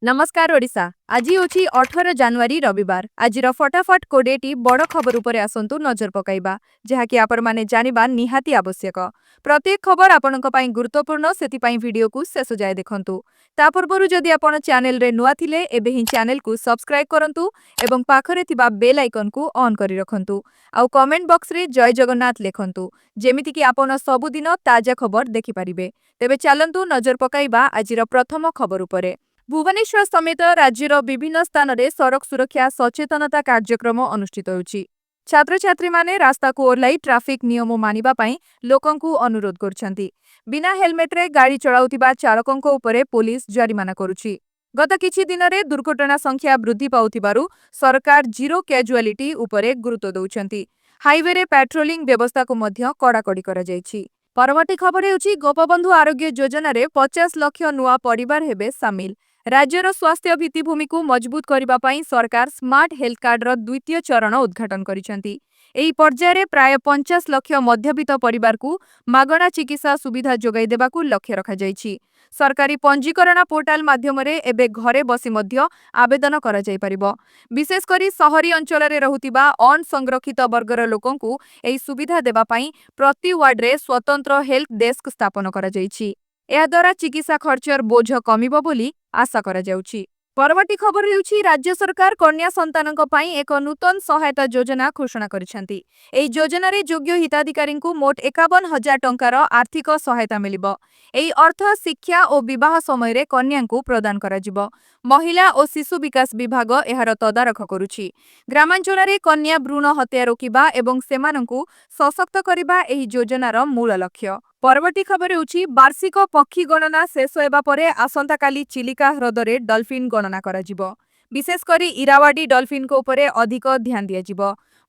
नमस्कार ओडिशा। आज होची 18 जनवरी रविवार। आज फटाफट 20टी बड़ खबर उपरे आसंतु नजर पकाइबा जहाँकि आपण माने जानिबा निहाती आवश्यक। प्रत्येक खबर आपणक पई गुरुत्वपूर्ण सेति पई वीडियो को शेष जाय देखंतु। ता पूर्वरु जदि आपण चैनल रे नुआ थिले एबे ही चैनल को सब्सक्राइब करंतु एवं पाखरे थिबा बेल आइकन को ऑन करि रखंतु। आउ कमेंट बॉक्स रे जय जगन्नाथ लेखंतु जेमिति कि आपण सबुदिन ताजा खबर देखि परिबे। तेबे चलंतु नजर पकाइबा आजिर प्रथम खबर उपरे। भुवनेश्वर समेत राज्यर विभिन्न स्थान में सड़क सुरक्षा सचेतनता कार्यक्रम अनुष्ठित होउछि। छात्र छात्री माने रास्ता को ओह्लाई ट्राफिक नियम मानिबा पई लोकंकु अनुरोध करछन्ति। बिना हेलमेट रे गाड़ी चलाउतिबा चालकंको उपरे पुलिस जरिमाना करुछि। गत किछि दिन रे दुर्घटना संख्या वृद्धि पाउथिबारु सरकार जीरो कैजुअलिटी उपरे गुरुत्व दउछन्ति। हाईवे रे पेट्रोलिंग व्यवस्था को मध्य कड़ाकड़ी करा जायछि। परवर्ती खबर हेउछि गोपबंधु आरोग्य योजना रे 50 लाख नुआ परिवार हेबे सामिल। राज्यर स्वास्थ्य भित्तिभूमि को मजबूत करबा पई सरकार स्मार्ट हेल्थ कार्डर द्वितीय चरण उद्घाटन करिसेंति। एही पर्याୟରେ प्राय 50 लाख मध्यवित्त परिवार को मागणा चिकित्सा सुविधा जोगाई देबाकू लक्ष्य रखा जायछि। सरकारी पंजीकरण पोर्टाल माध्यमरे एबे घरे बसी मध्य आवेदन करा जाय परिबो। विशेष करी शहरी अंचल रे रहुतिबा अनसंरक्षित वर्गर लोकंकू एही सुविधा देबा पई प्रति वार्ड रे स्वतंत्र हेल्थ डेस्क स्थापन करा जायछि। ଏହା ଦ୍ୱାରା ଚିକିତ୍ସା ଖର୍ଚ୍ଚର ବୋଝ କମିବ ବୋଲି ଆଶା କରାଯାଉଛି। ପରବର୍ତ୍ତୀ ଖବର ହେଉଛି ରାଜ୍ୟ ସରକାର କନ୍ୟା ସନ୍ତାନଙ୍କ ପାଇଁ ଏକ ନୂତନ ସହାୟତା ଯୋଜନା ଘୋଷଣା କରିଛନ୍ତି। ଏହି ଯୋଜନାରେ ଯୋଗ୍ୟ ହିତାଧିକାରୀଙ୍କୁ ମୋଟ 51,000 ଟଙ୍କାର ଆର୍ଥିକ ସହାୟତା ମିଳିବ। ଏହି ଅର୍ଥ ଶିକ୍ଷା ଓ ବିବାହ ସମୟରେ କନ୍ୟାଙ୍କୁ ପ୍ରଦାନ କରାଯିବ। ମହିଳା ଓ ଶିଶୁ ବିକାଶ ବିଭାଗ ଏହାର ତଦାରଖ କରୁଛି। ଗ୍ରାମାଞ୍ଚଳରେ କନ୍ୟା ଭ୍ରୂଣ ହତ୍ୟା ରୋକିବା ଏବଂ ସେମାନଙ୍କୁ ସଶକ୍ତ କରିବା ଏହି ଯୋଜନାର ମୂଳ ଲକ୍ଷ୍ୟ। ପରବର୍ତ୍ତୀ ଖବର ହେଉଛି ବାର୍ଷିକ ପକ୍ଷୀ ଗଣନା ଶେଷ ହେବା ପରେ ଆସନ୍ତାକାଲି ଚିଲିକା ହ୍ରଦରେ ଡଲଫିନ୍ ଗଣନା କରାଯିବ। ବିଶେଷ କରି ଇରାୱାଡି ଡଲଫିନ୍ଙ୍କ ଉପରେ ଅଧିକ ଧ୍ୟାନ ଦିଆଯିବ।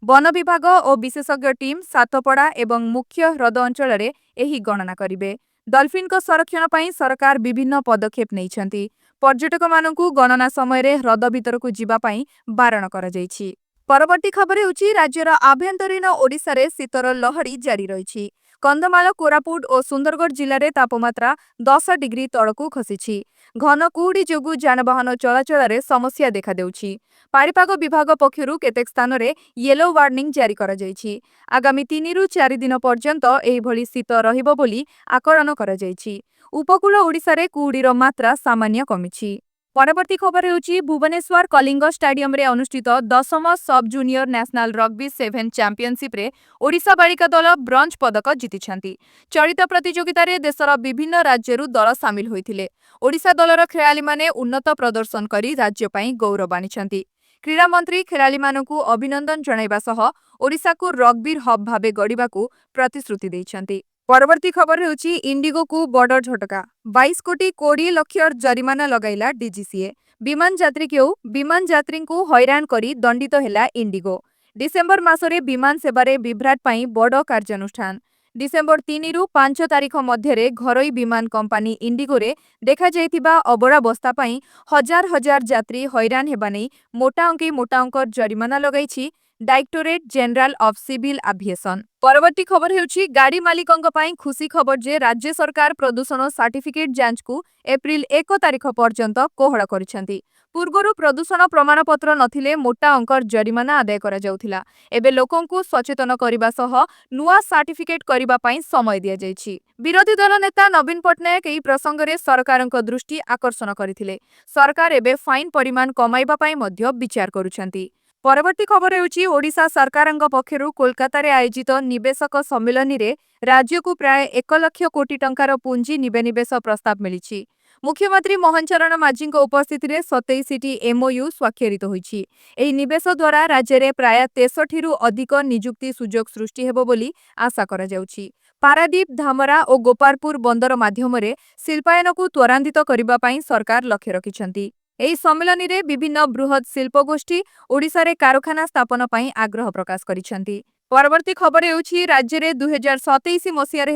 ବନ ବିଭାଗ ଓ ବିଶେଷଜ୍ଞ ଟିମ୍ ସାତପଡ଼ା ଏବଂ ମୁଖ୍ୟ ହ୍ରଦ ଅଞ୍ଚଳରେ ଏହି ଗଣନା କରିବେ। ଡଲଫିନ୍ଙ୍କ ସଂରକ୍ଷଣ ପାଇଁ ସରକାର ବିଭିନ୍ନ ପଦକ୍ଷେପ ନେଇଛନ୍ତି। ପର୍ଯ୍ୟଟକମାନଙ୍କୁ ଗଣନା ସମୟରେ ହ୍ରଦ ଭିତରକୁ ଯିବା ପାଇଁ ବାରଣ କରାଯାଇଛି। ପରବର୍ତ୍ତୀ ଖବର ହେଉଛି ରାଜ୍ୟର ଆଭ୍ୟନ୍ତରୀଣ ଓଡ଼ିଶାରେ ଶୀତର ଲହଡ଼ି ଜାରି ରହିଛି। କନ୍ଧମାଳ, କୋରାପୁଟ ଓ ସୁନ୍ଦରଗଡ଼ ଜିଲ୍ଲାରେ ତାପମାତ୍ରା 10 ଡିଗ୍ରୀ ତଳକୁ ଖସିଛି। ଘନ କୁହୁଡ଼ି ଯୋଗୁଁ ଯାନବାହନ ଚଳାଚଳରେ ସମସ୍ୟା ଦେଖାଦେଉଛି। ପାଣିପାଗ ବିଭାଗ ପକ୍ଷରୁ କେତେକ ସ୍ଥାନରେ ୟେଲୋ ୱାର୍ଣ୍ଣିଂ ଜାରି କରାଯାଇଛି। ଆଗାମୀ 3 ରୁ 4 ଦିନ ପର୍ଯ୍ୟନ୍ତ ଏହିଭଳି ଶୀତ ରହିବ ବୋଲି ଆକଳନ କରାଯାଇଛି। ଉପକୂଳ ଓଡ଼ିଶାରେ କୁହୁଡ଼ିର ମାତ୍ରା ସାମାନ୍ୟ କମିଛି। ପରବର୍ତ୍ତୀ ଖବର ହେଉଛି ଭୁବନେଶ୍ୱର କଳିଙ୍ଗ ଷ୍ଟାଡିୟମରେ ଅନୁଷ୍ଠିତ 10ମ ସବ୍ ଜୁନିୟର ନ୍ୟାସନାଲ ରଗ୍ବି 7 ଚାମ୍ପିୟନସିପ୍ରେ ଓଡ଼ିଶା ବାଳିକା ଦଳ ବ୍ରୋଞ୍ଜ ପଦକ ଜିତିଛନ୍ତି। ଚଳିତ ପ୍ରତିଯୋଗିତାରେ ଦେଶର ବିଭିନ୍ନ ରାଜ୍ୟରୁ ଦଳ ସାମିଲ ହୋଇଥିଲେ। ଓଡ଼ିଶା ଦଳର ଖେଳାଳିମାନେ ଉନ୍ନତ ପ୍ରଦର୍ଶନ କରି ରାଜ୍ୟ ପାଇଁ ଗୌରବ ଆଣିଛନ୍ତି। କ୍ରୀଡ଼ାମନ୍ତ୍ରୀ ଖେଳାଳିମାନଙ୍କୁ ଅଭିନନ୍ଦନ ଜଣାଇବା ସହ ଓଡ଼ିଶାକୁ ରଗ୍ବିର ହବ୍ ଭାବେ ଗଢ଼ିବାକୁ ପ୍ରତିଶ୍ରୁତି ଦେଇଛନ୍ତି। ପରବର୍ତ୍ତୀ ଖବର ହେଉଛି ଇଣ୍ଡିଗୋକୁ ବଡ଼ ଝଟକା। 22 କୋଟି 20 ଲକ୍ଷ ଜରିମାନା ଲଗାଇଲା ଡିଜିସିଏ। ବିମାନ ଯାତ୍ରୀଙ୍କୁ ହଇରାଣ କରି ଦଣ୍ଡିତ ହେଲା ଇଣ୍ଡିଗୋ। ଡିସେମ୍ବର ମାସରେ ବିମାନ ସେବାରେ ବିଭ୍ରାଟ ପାଇଁ ବଡ଼ କାର୍ଯ୍ୟାନୁଷ୍ଠାନ। ଡିସେମ୍ବର 3 ରୁ 5 ତାରିଖ ମଧ୍ୟରେ ଘରୋଇ ବିମାନ କମ୍ପାନୀ ଇଣ୍ଡିଗୋରେ ଦେଖାଯାଇଥିବା ଅବଳାବସ୍ଥା ପାଇଁ ହଜାର ହଜାର ଯାତ୍ରୀ ହଇରାଣ ହେବା ନେଇ ମୋଟା ଅଙ୍କର ଜରିମାନା ଲଗାଇଛି directorate general of civil aviation. ପରବର୍ତ୍ତୀ ଖବର ହେଉଛି ଗାଡ଼ି ମାଲିକଙ୍କ ପାଇଁ ଖୁସି ଖବର ଯେ ରାଜ୍ୟ ସରକାର ପ୍ରଦୂଷଣ ସାର୍ଟିଫିକେଟ ଯାଞ୍ଚକୁ ଏପ୍ରିଲ 1 ତାରିଖ ପର୍ଯ୍ୟନ୍ତ କୋହଳ କରିଛନ୍ତି। ପୂର୍ବରୁ ପ୍ରଦୂଷଣ ପ୍ରମାଣପତ୍ର ନଥିଲେ ମୋଟା ଅଙ୍କର ଜରିମାନା ଆଦାୟ କରାଯାଉଥିଲା। ଏବେ ଲୋକଙ୍କୁ ସଚେତନ କରିବା ସହ ନୂଆ ସାର୍ଟିଫିକେଟ କରିବା ପାଇଁ ସମୟ ଦିଆଯାଇଛି। ବିରୋଧୀ ଦଳ ନେତା ନବୀନ ପଟ୍ଟନାୟକ ଏହି ପ୍ରସଙ୍ଗରେ ସରକାରଙ୍କ ଦୃଷ୍ଟି ଆକର୍ଷଣ କରିଥିଲେ। ସରକାର ଏବେ ଫାଇନ ପରିମାଣ କମାଇବା ପାଇଁ ମଧ୍ୟ ବିଚାର କରୁଛନ୍ତି। ପରବର୍ତ୍ତୀ ଖବର ହେଉଛି ଓଡ଼ିଶା ସରକାରଙ୍କ ପକ୍ଷରୁ କୋଲକାତାରେ ଆୟୋଜିତ ନିବେଶକ ସମ୍ମିଳନୀରେ ରାଜ୍ୟକୁ ପ୍ରାୟ 1 ଲକ୍ଷ କୋଟି ଟଙ୍କାର ପୁଞ୍ଜି ନିବେଶ ପ୍ରସ୍ତାବ ମିଳିଛି। ମୁଖ୍ୟମନ୍ତ୍ରୀ ମୋହନ ଚରଣ ମାଝୀଙ୍କ ଉପସ୍ଥିତିରେ 27ଟି MOU ସ୍ୱାକ୍ଷରିତ ହୋଇଛି। ଏହି ନିବେଶ ଦ୍ୱାରା ରାଜ୍ୟରେ ପ୍ରାୟ 63ରୁ ଅଧିକ ନିଯୁକ୍ତି ସୁଯୋଗ ସୃଷ୍ଟି ହେବ ବୋଲି ଆଶା କରାଯାଉଛି। ପାରାଦୀପ, ଧାମରା ଓ ଗୋପାଳପୁର ବନ୍ଦର ମାଧ୍ୟମରେ ଶିଳ୍ପାୟନକୁ ତ୍ୱରାନ୍ୱିତ କରିବା ପାଇଁ ସରକାର ଲକ୍ଷ୍ୟ ରଖିଛନ୍ତି। ଏହି ସମ୍ମିଳନୀରେ ବିଭିନ୍ନ ବୃହତ ଶିଳ୍ପଗୋଷ୍ଠୀ ଓଡ଼ିଶାରେ କାରଖାନା ସ୍ଥାପନ ପାଇଁ ଆଗ୍ରହ ପ୍ରକାଶ କରିଛନ୍ତି। ପରବର୍ତ୍ତୀ ଖବର ହେଉଛି ରାଜ୍ୟରେ 2027 ମସିହାରେ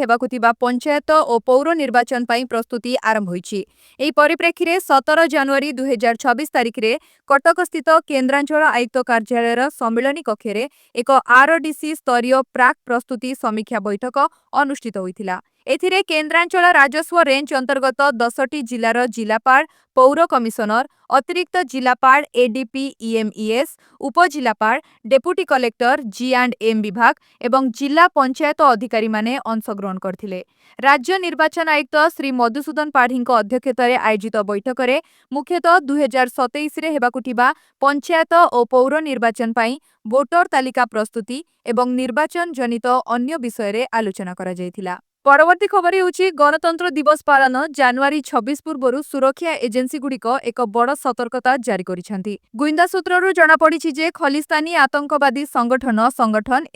ହେବାକୁ ଥିବା ପଞ୍ଚାୟତ ଓ ପୌର ନିର୍ବାଚନ ପାଇଁ ପ୍ରସ୍ତୁତି ଆରମ୍ଭ ହୋଇଛି। ଏହି ପରିପ୍ରେକ୍ଷୀରେ 17 ଜାନୁଆରୀ 2026 ତାରିଖରେ କଟକସ୍ଥିତ କେନ୍ଦ୍ରାଞ୍ଚଳ ଆୟୁକ୍ତ କାର୍ଯ୍ୟାଳୟର ସମ୍ମିଳନୀ କକ୍ଷରେ ଏକ RDC ସ୍ତରୀୟ ପ୍ରାକ୍ ପ୍ରସ୍ତୁତି ସମୀକ୍ଷା ବୈଠକ ଅନୁଷ୍ଠିତ ହୋଇଥିଲା। एथिरे केन्द्रांचल राजस्व रेंज अंतर्गत 10टी जिलार जिलापाल, पौर कमिशनर, अतिरिक्त जिलापाल एडीपी ईएमईएस, उपजिलापाल, डेपुटी कलेक्टर जी&एम विभाग एवं जिला पंचायत अधिकारी माने अंशग्रहण करथिले। राज्य निर्वाचन आयुक्त श्री मधुसूदन पाढ़ीଙ୍କ अध्यक्षताରେ आयोजित बैठकରେ मुख्यतः 2027 ରେ ହେବାକୁ ଥିବା पंचायत ଓ पौर निर्वाचन ପାଇଁ ଭୋଟର ତାଲିକା ପ୍ରସ୍ତୁତି ଏବଂ ନିର୍ବାଚନ ଜନିତ ଅନ୍ୟ ବିଷୟରେ ଆଲୋଚନା କରାଯାଇଥିଲା। ପରବର୍ତ୍ତୀ ଖବର ହେଉଛି ଗଣତନ୍ତ୍ର ଦିବସ ପାଳନ ଜାନୁଆରୀ 26 ପୂର୍ବରୁ ସୁରକ୍ଷା ଏଜେନ୍ସିଗୁଡ଼ିକ ଏକ ବଡ଼ ସତର୍କତା ଜାରି କରିଛନ୍ତି। ଗୁଇନ୍ଦା ସୂତ୍ରରୁ ଜଣାପଡ଼ିଛି ଯେ ଖଲିସ୍ତାନୀ ଆତଙ୍କବାଦୀ ସଂଗଠନ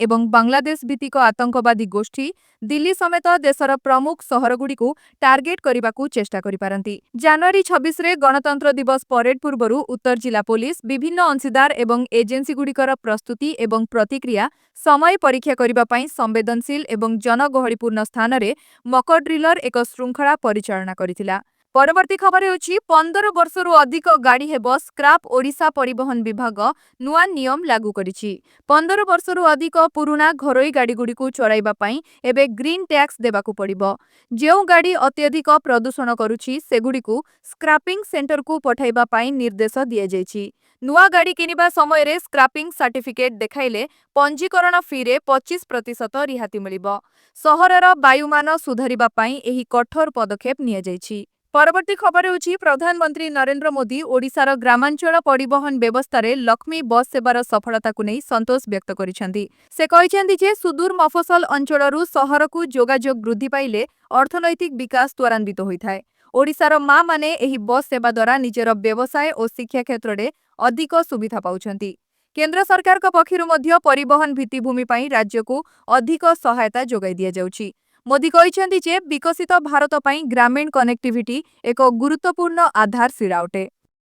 ଏବଂ ବାଂଲାଦେଶ ଭିତ୍ତିକ ଆତଙ୍କବାଦୀ ଗୋଷ୍ଠୀ ଦିଲ୍ଲୀ ସମେତ ଦେଶର ପ୍ରମୁଖ ସହରଗୁଡ଼ିକୁ ଟାର୍ଗେଟ କରିବାକୁ ଚେଷ୍ଟା କରିପାରନ୍ତି। ଜାନୁଆରୀ 26ରେ ଗଣତନ୍ତ୍ର ଦିବସ ପରେଡ୍ ପୂର୍ବରୁ ଉତ୍ତର ଜିଲ୍ଲା ପୋଲିସ ବିଭିନ୍ନ ଅଂଶୀଦାର ଏବଂ ଏଜେନ୍ସିଗୁଡ଼ିକର ପ୍ରସ୍ତୁତି ଏବଂ ପ୍ରତିକ୍ରିୟା ସମୟ ପରୀକ୍ଷା କରିବା ପାଇଁ ସମ୍ବେଦନଶୀଳ ଏବଂ ଜନଗହଳିପୂର୍ଣ୍ଣ ସ୍ଥାନରେ ମକ ଡ୍ରିଲର ଏକ ଶୃଙ୍ଖଳା ପରିଚାଳନା କରିଥିଲା। ପରବର୍ତ୍ତୀ ଖବର ହେଉଛି 15 ବର୍ଷରୁ ଅଧିକ ଗାଡ଼ି ହେବ ସ୍କ୍ରାପ୍ ଓଡ଼ିଶା ପରିବହନ ବିଭାଗ ନୂଆ ନିୟମ ଲାଗୁ କରିଛି। 15 ବର୍ଷରୁ ଅଧିକ ପୁରୁଣା ଘରୋଇ ଗାଡ଼ିଗୁଡ଼ିକୁ ଚଳାଇବା ପାଇଁ ଏବେ ଗ୍ରୀନ୍ ଟ୍ୟାକ୍ସ ଦେବାକୁ ପଡ଼ିବ। ଯେଉଁ ଗାଡ଼ି ଅତ୍ୟଧିକ ପ୍ରଦୂଷଣ କରୁଛି ସେଗୁଡ଼ିକୁ ସ୍କ୍ରାପିଂ ସେଣ୍ଟରକୁ ପଠାଇବା ପାଇଁ ନିର୍ଦ୍ଦେଶ ଦିଆଯାଇଛି। ନୂଆ ଗାଡ଼ି କିଣିବା ସମୟରେ ସ୍କ୍ରାପିଂ ସାର୍ଟିଫିକେଟ୍ ଦେଖାଇଲେ ପଞ୍ଜୀକରଣ ଫିରେ 25% ରିହାତି ମିଳିବ। ସହରର ବାୟୁମାନ ସୁଧାରିବା ପାଇଁ ଏହି କଠୋର ପଦକ୍ଷେପ ନିଆଯାଇଛି। ପରବର୍ତ୍ତୀ ଖବର ହେଉଛି ପ୍ରଧାନମନ୍ତ୍ରୀ ନରେନ୍ଦ୍ର ମୋଦି ଓଡ଼ିଶାର ଗ୍ରାମାଞ୍ଚଳ ପରିବହନ ବ୍ୟବସ୍ଥାରେ ଲକ୍ଷ୍ମୀ ବସ୍ ସେବାର ସଫଳତାକୁ ନେଇ ସନ୍ତୋଷ ବ୍ୟକ୍ତ କରିଛନ୍ତି। ସେ କହିଛନ୍ତି ଯେ ସୁଦୂର ମଫସଲ ଅଞ୍ଚଳରୁ ସହରକୁ ଯୋଗାଯୋଗ ବୃଦ୍ଧି ପାଇଲେ ଅର୍ଥନୈତିକ ବିକାଶ ତ୍ୱରାନ୍ୱିତ ହୋଇଥାଏ। ଓଡ଼ିଶାର ମାମାନେ ଏହି ବସ୍ ସେବା ଦ୍ୱାରା ନିଜର ବ୍ୟବସାୟ ଓ ଶିକ୍ଷା କ୍ଷେତ୍ରରେ ଅଧିକ ସୁବିଧା ପାଉଛନ୍ତି। କେନ୍ଦ୍ର ସରକାରଙ୍କ ପକ୍ଷରୁ ମଧ୍ୟ ପରିବହନ ଭିତ୍ତିଭୂମି ପାଇଁ ରାଜ୍ୟକୁ ଅଧିକ ସହାୟତା ଯୋଗାଇ ଦିଆଯାଉଛି। ମୋଦି କହିଛନ୍ତି ଯେ ବିକଶିତ ଭାରତ ପାଇଁ ଗ୍ରାମୀଣ କନେକ୍ଟିଭିଟି ଏକ ଗୁରୁତ୍ୱପୂର୍ଣ୍ଣ ଆଧାରଶିଳା ଅଟେ।